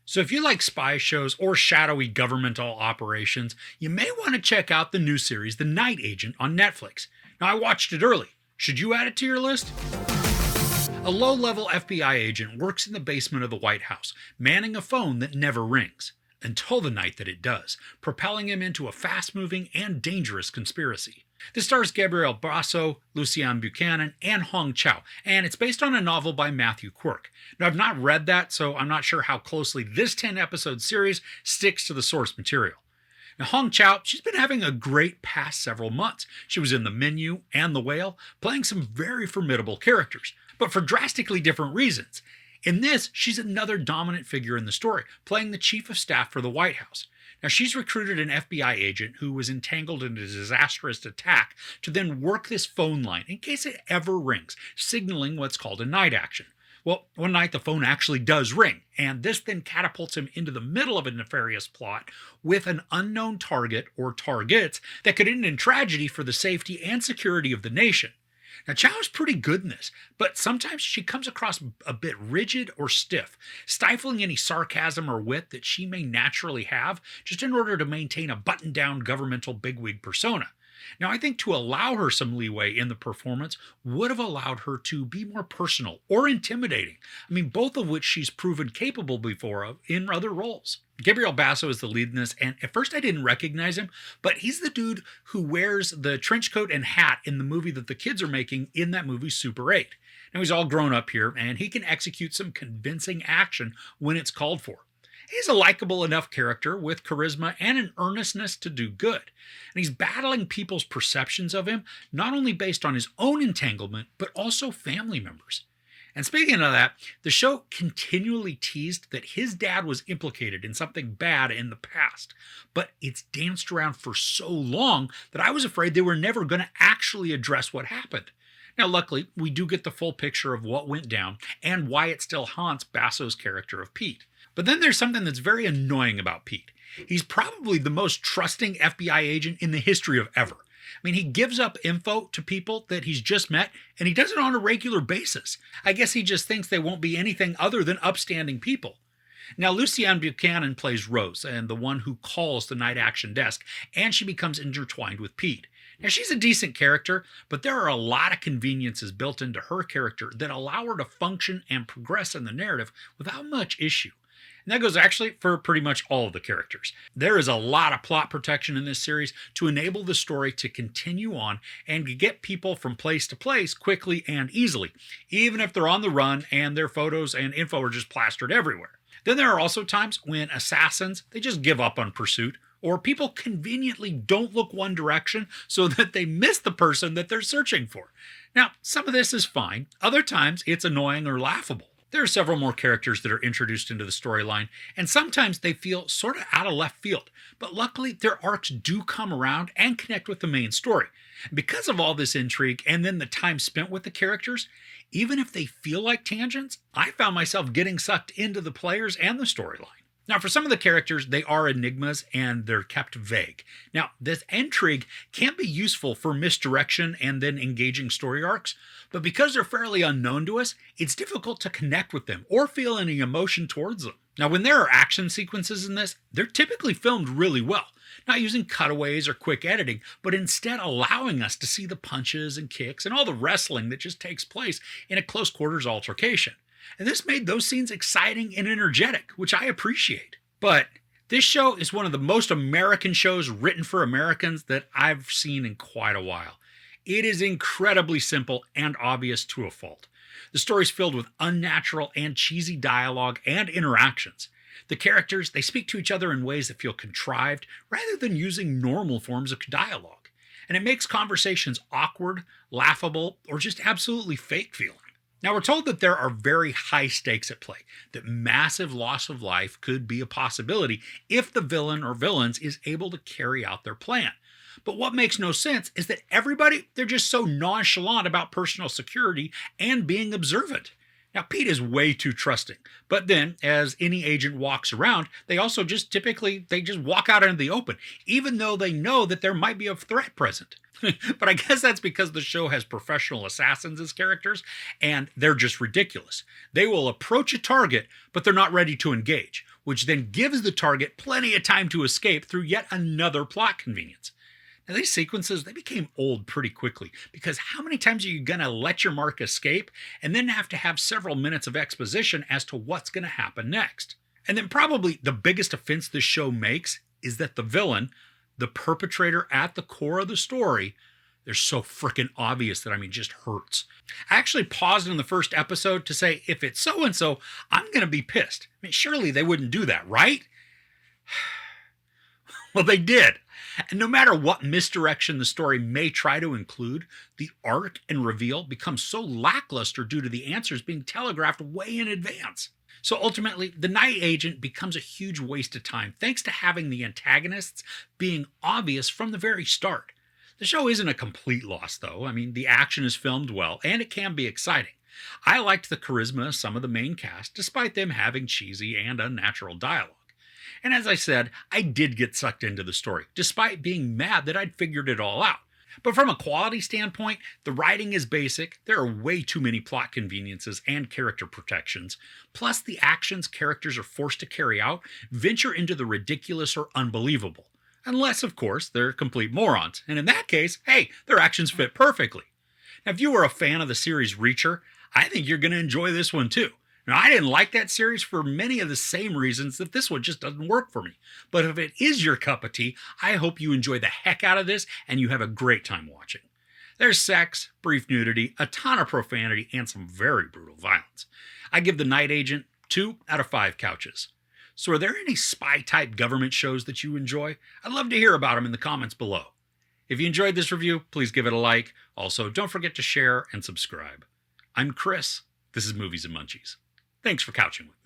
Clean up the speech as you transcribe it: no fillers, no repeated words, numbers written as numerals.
So, if you like spy shows or shadowy governmental operations, you may want to check out the new series, The Night Agent, on Netflix. Now, I watched it early. Should you add it to your list? A low level FBI agent works in the basement of the White House, manning a phone that never rings, until the night that it does, propelling him into a fast moving and dangerous conspiracy. This stars Gabriel Basso, Luciane Buchanan, and Hong Chau, and it's based on a novel by Matthew Quirk. Now, I've not read that, so I'm not sure how closely this 10-episode series sticks to the source material. Now, Hong Chau, she's been having a great past several months. She was in The Menu and The Whale, playing some very formidable characters, but for drastically different reasons. In this, she's another dominant figure in the story, playing the chief of staff for the White House. Now, she's recruited an FBI agent who was entangled in a disastrous attack to then work this phone line in case it ever rings, signaling what's called a night action. Well, one night the phone actually does ring, and this then catapults him into the middle of a nefarious plot with an unknown target or targets that could end in tragedy for the safety and security of the nation. Now, Chow is pretty good in this, but sometimes she comes across a bit rigid or stiff, stifling any sarcasm or wit that she may naturally have just in order to maintain a buttoned-down governmental bigwig persona. Now, I think to allow her some leeway in the performance would have allowed her to be more personal or intimidating. I mean, both of which she's proven capable before of in other roles. Gabriel Basso is the lead in this, and at first I didn't recognize him, but he's the dude who wears the trench coat and hat in the movie that the kids are making in that movie Super 8. Now, he's all grown up here, and he can execute some convincing action when it's called for. He's a likable enough character with charisma and an earnestness to do good. And he's battling people's perceptions of him, not only based on his own entanglement, but also family members. And speaking of that, the show continually teased that his dad was implicated in something bad in the past, but it's danced around for so long that I was afraid they were never going to actually address what happened. Now, luckily, we do get the full picture of what went down and why it still haunts Basso's character of Pete. But then there's something that's very annoying about Pete. He's probably the most trusting FBI agent in the history of ever. I mean, he gives up info to people that he's just met, and he does it on a regular basis. I guess he just thinks they won't be anything other than upstanding people. Now, Luciane Buchanan plays Rose, and the one who calls the night action desk, and she becomes intertwined with Pete. Now, she's a decent character, but there are a lot of conveniences built into her character that allow her to function and progress in the narrative without much issue. And that goes actually for pretty much all of the characters. There is a lot of plot protection in this series to enable the story to continue on and to get people from place to place quickly and easily, even if they're on the run and their photos and info are just plastered everywhere. Then there are also times when assassins, they just give up on pursuit, or people conveniently don't look one direction so that they miss the person that they're searching for. Now, some of this is fine. Other times it's annoying or laughable. There are several more characters that are introduced into the storyline, and sometimes they feel sort of out of left field, but luckily their arcs do come around and connect with the main story. And because of all this intrigue and then the time spent with the characters, even if they feel like tangents, I found myself getting sucked into the players and the storyline. Now, for some of the characters, they are enigmas and they're kept vague. Now, this intrigue can be useful for misdirection and then engaging story arcs, but because they're fairly unknown to us, it's difficult to connect with them or feel any emotion towards them. Now, when there are action sequences in this, they're typically filmed really well, not using cutaways or quick editing, but instead allowing us to see the punches and kicks and all the wrestling that just takes place in a close quarters altercation. And this made those scenes exciting and energetic, which I appreciate. But this show is one of the most American shows written for Americans that I've seen in quite a while. It is incredibly simple and obvious to a fault. The story's filled with unnatural and cheesy dialogue and interactions. The characters, they speak to each other in ways that feel contrived rather than using normal forms of dialogue. And it makes conversations awkward, laughable, or just absolutely fake feeling. Now, we're told that there are very high stakes at play, that massive loss of life could be a possibility if the villain or villains is able to carry out their plan. But what makes no sense is that everybody, they're just so nonchalant about personal security and being observant. Now, Pete is way too trusting, but then, as any agent walks around, they also just walk out into the open, even though they know that there might be a threat present. But I guess that's because the show has professional assassins as characters, and they're just ridiculous. They will approach a target, but they're not ready to engage, which then gives the target plenty of time to escape through yet another plot convenience. Now, these sequences, they became old pretty quickly, because how many times are you going to let your mark escape and then have to have several minutes of exposition as to what's going to happen next? And then probably the biggest offense this show makes is that the villain, the perpetrator at the core of the story, they're so freaking obvious that, just hurts. I actually paused in the first episode to say, if it's so-and-so, I'm going to be pissed. Surely they wouldn't do that, right? Well, they did. And no matter what misdirection the story may try to include, the arc and reveal becomes so lackluster due to the answers being telegraphed way in advance. So ultimately, the night agent becomes a huge waste of time thanks to having the antagonists being obvious from the very start. The show isn't a complete loss, though. The action is filmed well, and it can be exciting. I liked the charisma of some of the main cast, despite them having cheesy and unnatural dialogue. And as I said, I did get sucked into the story, despite being mad that I'd figured it all out. But from a quality standpoint, the writing is basic, there are way too many plot conveniences and character protections, plus the actions characters are forced to carry out venture into the ridiculous or unbelievable. Unless, of course, they're complete morons, and in that case, hey, their actions fit perfectly. Now, if you were a fan of the series Reacher, I think you're going to enjoy this one too. Now, I didn't like that series for many of the same reasons that this one just doesn't work for me. But if it is your cup of tea, I hope you enjoy the heck out of this and you have a great time watching. There's sex, brief nudity, a ton of profanity, and some very brutal violence. I give The Night Agent 2 out of 5 couches. So are there any spy-type government shows that you enjoy? I'd love to hear about them in the comments below. If you enjoyed this review, please give it a like. Also, don't forget to share and subscribe. I'm Chris. This is Movies and Munchies. Thanks for couching with me.